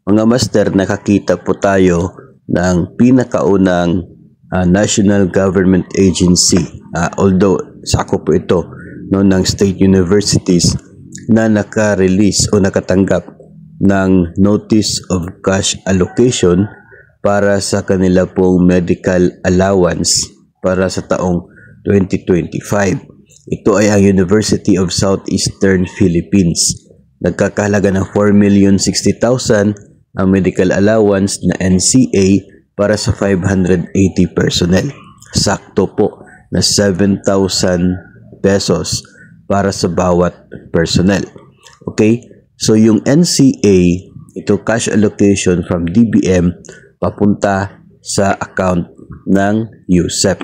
Mga master, nakakita po tayo ng pinakaunang national government agency. Although sako po ito ng state universities na naka-release o nakatanggap ng notice of cash allocation para sa kanila pong medical allowance para sa taong 2025. Ito ay ang University of Southeastern Philippines. Nagkakahalaga ng 4,060,000 ang medical allowance na NCA para sa 580 personnel. Sakto po na 7,000 pesos para sa bawat personnel. Okay? So yung NCA, ito cash allocation from DBM papunta sa account ng USEP,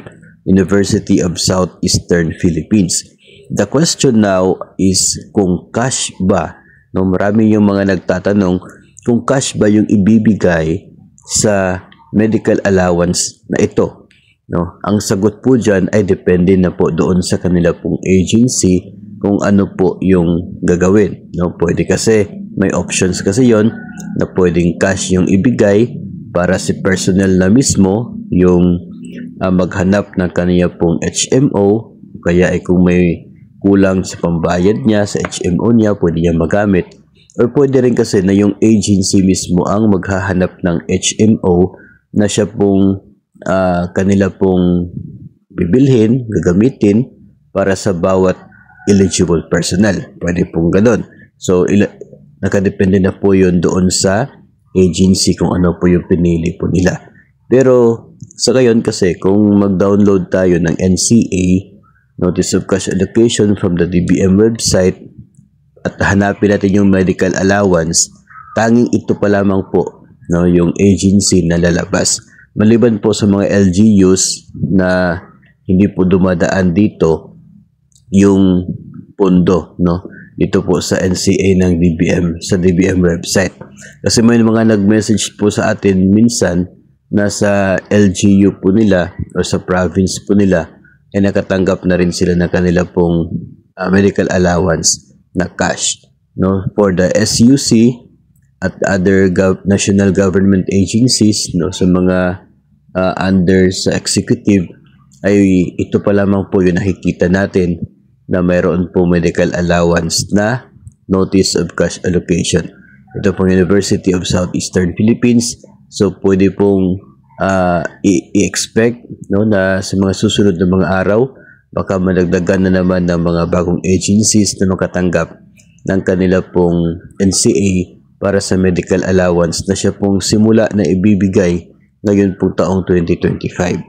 University of Southeastern Philippines. The question now is kung cash ba, no, marami yung mga nagtatanong kung cash ba yung ibibigay sa medical allowance na ito. No? Ang sagot po dyan ay depende na po doon sa kanila pong agency kung ano po yung gagawin. No? Pwede kasi, may options kasi yon na pwedeng cash yung ibigay para si personnel na mismo yung maghanap ng kaniya pong HMO, kaya ay kung may kulang sa pambayad niya sa HMO niya, pwede niya magamit. Or pwede rin kasi na yung agency mismo ang maghahanap ng HMO na siya pong kanila pong bibilhin, gagamitin para sa bawat eligible personnel. Pwede pong ganun. So, nakadepende na po yun doon sa agency kung ano po yung pinili po nila. Pero, sa ngayon kasi, kung mag-download tayo ng NCA, Notice of Cash Allocation from the DBM website, at hanapin natin yung medical allowance, tanging ito pa lamang po, no, yung agency na lalabas. Maliban po sa mga LGUs na hindi po dumadaan dito yung pondo, no, dito po sa NCA ng DBM, sa DBM website. Kasi may mga nag-message po sa atin minsan na sa LGU po nila o sa province po nila ay nakatanggap na rin sila na kanila pong medical allowance na cash, no, for the SUC at other national government agencies, no, sa mga under sa executive, ay ito pa lamang po yung nakikita natin na mayroon po medical allowance na notice of cash allocation. Ito pong University of Southeastern Philippines. So pwede pong i-expect, no, na sa mga susunod na mga araw baka madagdagan na naman ng mga bagong agencies na makatanggap ng kanila pong NCA para sa medical allowance na siya pong simula na ibibigay ngayon pong taong 2025.